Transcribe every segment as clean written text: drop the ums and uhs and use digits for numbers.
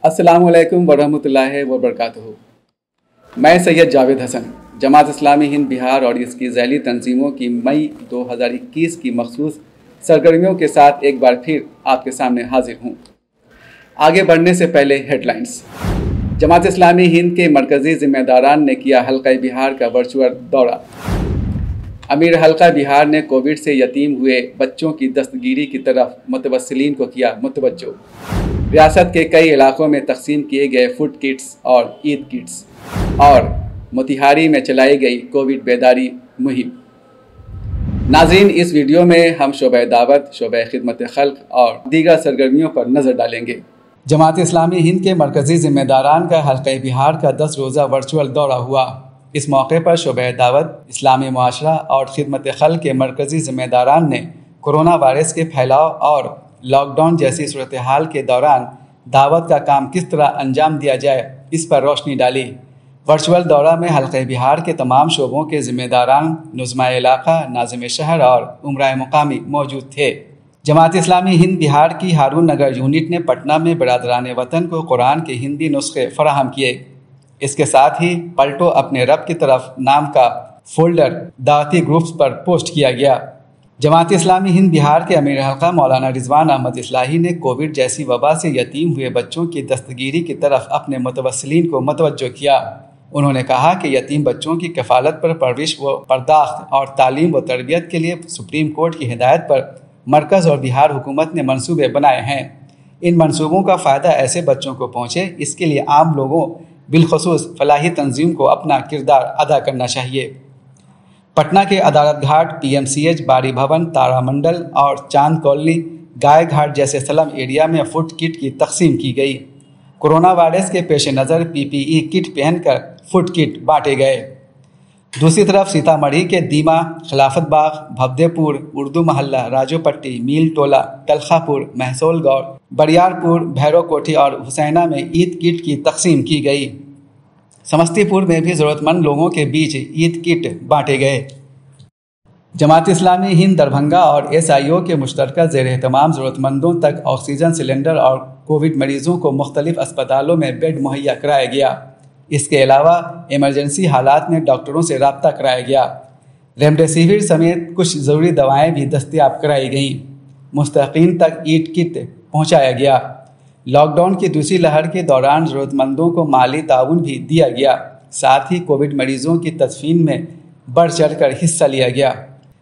अस्सलामुअलैकुम वरहमतुल्लाहि वबरकातुहू। मैं सैयद जावेद हसन जमात इस्लामी हिंद बिहार और इसकी ज़ैली तंजीमों की मई 2021 की मखसूस सरगर्मियों के साथ एक बार फिर आपके सामने हाजिर हूँ। आगे बढ़ने से पहले हेडलाइंस। जमात इस्लामी हिंद के मरकज़ी ज़िम्मेदारान ने किया हल्का बिहार का वर्चुअल दौरा। अमीर हल्का बिहार ने कोविड से यतीम हुए बच्चों की दस्तगिरी की तरफ मुतवस्सिलीन को किया मुतवज्जो। रियासत के कई इलाकों में तकसीम किए गए फूड किट्स और ईद किट्स और मोतिहारी में चलाई गई कोविड बेदारी मुहिम। नाज़रीन, इस वीडियो में हम शोबे दावत, शोबे खिदमत खल्क और दीगर सरगर्मियों पर नज़र डालेंगे। जमात इस्लामी हिंद के मरकज़ी ज़िम्मेदारान का हल्का बिहार का 10 रोज़ा वर्चुअल दौरा हुआ। इस मौके पर शोबे दावत, इस्लामी मुआशरा और खिदमत खल्क के मरकज़ी ज़िम्मेदारान ने कोरोना वायरस के फैलाव और लॉकडाउन जैसी सूरत हाल के दौरान दावत का काम किस तरह अंजाम दिया जाए, इस पर रोशनी डाली। वर्चुअल दौरा में हल्के बिहार के तमाम शोबों के ज़िम्मेदारान, नुज़्मा इलाका, नाज़िम शहर और उमराए मुकामी मौजूद थे। जमात इस्लामी हिंद बिहार की हारून नगर यूनिट ने पटना में बरादरान वतन को कुरान के हिंदी नुस्खे फराहम किए। इसके साथ ही पलटो अपने रब की तरफ नाम का फोल्डर दावती ग्रुप्स पर पोस्ट किया गया। जमात इस्लामी हिंद बिहार के अमीर हल्का मौलाना रिजवान अहमद इस्लाही ने कोविड जैसी वबा से यतीम हुए बच्चों की दस्तगिरी की तरफ अपने मुतवस्सिलीन को मुतवज्जो किया। उन्होंने कहा कि यतीम बच्चों की कफ़ालत पर परवरिश व पर्दाख्त और तालीम व तरबियत के लिए सुप्रीम कोर्ट की हिदायत पर मरकज़ और बिहार हुकूमत ने मंसूबे बनाए हैं। इन मंसूबों का फ़ायदा ऐसे बच्चों को पहुँचे, इसके लिए आम लोगों बिलखुसूस फलाही तंजीम को अपना किरदार अदा करना चाहिए। पटना के अदालत घाट, PMCH, बारी भवन, तारामंडल और चांद कॉलोनी, गाय घाट जैसे स्लम एरिया में फूड किट की तकसीम की गई। कोरोना वायरस के पेश नज़र PPE किट पहनकर फूड किट बांटे गए। दूसरी तरफ सीतामढ़ी के दीमा, खिलाफत बाग, भवदेपुर, उर्दू महल्ला, राजोपट्टी, मील टोला, तलखापुर, महसोल गौर, बरियारपुर, भैरव कोठी और हुसैना में ईद किट की तकसीम की गई। समस्तीपुर में भी ज़रूरतमंद लोगों के बीच ईद किट बांटे गए। जमात इस्लामी हिंद दरभंगा और SIO के मुश्तरका ज़ेर-ए-तमाम ज़रूरतमंदों तक ऑक्सीजन सिलेंडर और कोविड मरीजों को मुख्तलिफ अस्पतालों में बेड मुहैया कराया गया। इसके अलावा इमरजेंसी हालात में डॉक्टरों से रब्ता कराया गया। रेमडेसिविर समेत कुछ ज़रूरी दवाएँ भी दस्तयाब कराई गईं। मुस्तहीक़ीन तक ईद किट पहुँचाया गया। लॉकडाउन की दूसरी लहर के दौरान ज़रूरतमंदों को माली ताउन भी दिया गया। साथ ही कोविड मरीजों की तदफीन में बढ़ चढ़कर हिस्सा लिया गया।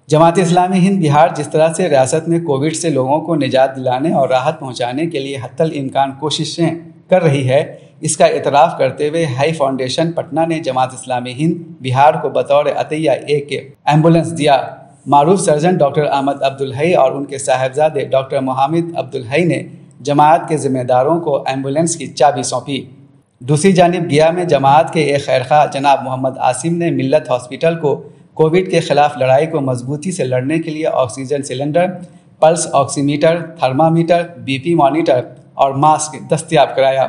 जमात इस्लामी हिंद बिहार जिस तरह से रियासत में कोविड से लोगों को निजात दिलाने और राहत पहुंचाने के लिए हत्तल इम्कान कोशिशें कर रही है, इसका इतराफ़ करते हुए हाई फाउंडेशन पटना ने जमात इस्लामी हिंद बिहार को बतौर अतिया एक एम्बुलेंस दिया। मारूफ सर्जन डॉक्टर अहमद अब्दुल हई और उनके साहबजादे डॉक्टर मोहम्मद अब्दुल हई ने जमात के ज़िम्मेदारों को एम्बुलेंस की चाबी सौंपी। दूसरी जानिब गया में जमात के एक खैरखा जनाब मोहम्मद आसिम ने मिल्लत हॉस्पिटल को कोविड के ख़िलाफ़ लड़ाई को मजबूती से लड़ने के लिए oxygen cylinder, pulse oximeter, thermometer, BP monitor और मास्क दस्तयाब कराया।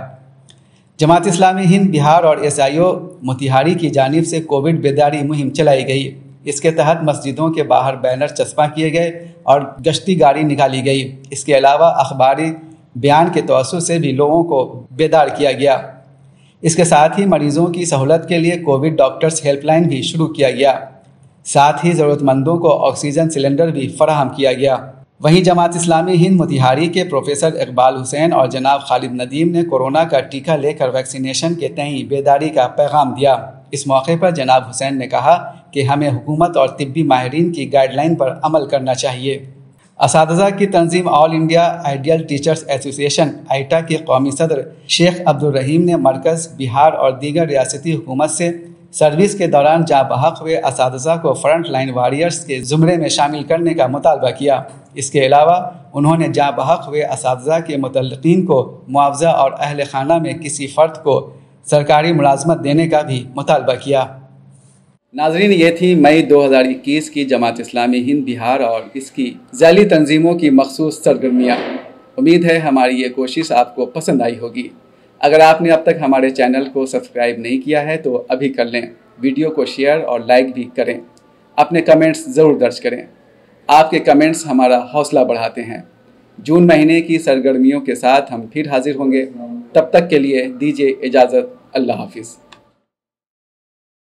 जमात इस्लामी हिंद बिहार और SIO मोतिहारी की जानिब से कोविड बेदारी मुहिम चलाई गई। इसके तहत मस्जिदों के बाहर बैनर चस्पा किए गए और गश्ती गाड़ी निकाली गई। इसके अलावा अखबारी बयान के तवस्सुत से भी लोगों को बेदार किया गया। इसके साथ ही मरीजों की सहूलत के लिए कोविड डॉक्टर्स हेल्पलाइन भी शुरू किया गया। साथ ही ज़रूरतमंदों को ऑक्सीजन सिलेंडर भी फराहम किया गया। वहीं जमात इस्लामी हिंद मोतिहारी के प्रोफेसर इकबाल हुसैन और जनाब खालिद नदीम ने कोरोना का टीका लेकर वैक्सीनेशन के तई बेदारी का पैगाम दिया। इस मौके पर जनाब हुसैन ने कहा कि हमें हुकूमत और तिब्बी माहिरीन की गाइडलाइन पर अमल करना चाहिए। असातिज़ा की तंजीम All India Ideal Teachers Association AITA के कौमी सदर शेख अब्दुल रहीम ने मरकज़, बिहार और दीगर रियासती हुकूमत से सर्विस के दौरान जा बहक हुए असातिज़ा को फ्रंट लाइन वॉरियर्स के ज़ुमरे में शामिल करने का मुतालबा किया। इसके अलावा उन्होंने जा बहक हुए असातिज़ा के मुतल्लिक़ीन को मुआवजा और अहल खाना में किसी फ़र्द को सरकारी मुलाजमत देने का भी मुतालबा किया। नाजरीन, ये थी मई 2021 की जमात इस्लामी हिंद बिहार और इसकी ज़ैली तंजीमों की मखसूस सरगर्मियाँ। उम्मीद है हमारी ये कोशिश आपको पसंद आई होगी। अगर आपने अब तक हमारे चैनल को सब्सक्राइब नहीं किया है तो अभी कर लें। वीडियो को शेयर और लाइक भी करें। अपने कमेंट्स ज़रूर दर्ज करें। आपके कमेंट्स हमारा हौसला बढ़ाते हैं। जून महीने की सरगर्मियों के साथ हम फिर हाजिर होंगे। तब तक के लिए दीजिए इजाज़त। अल्लाह हाफिज़।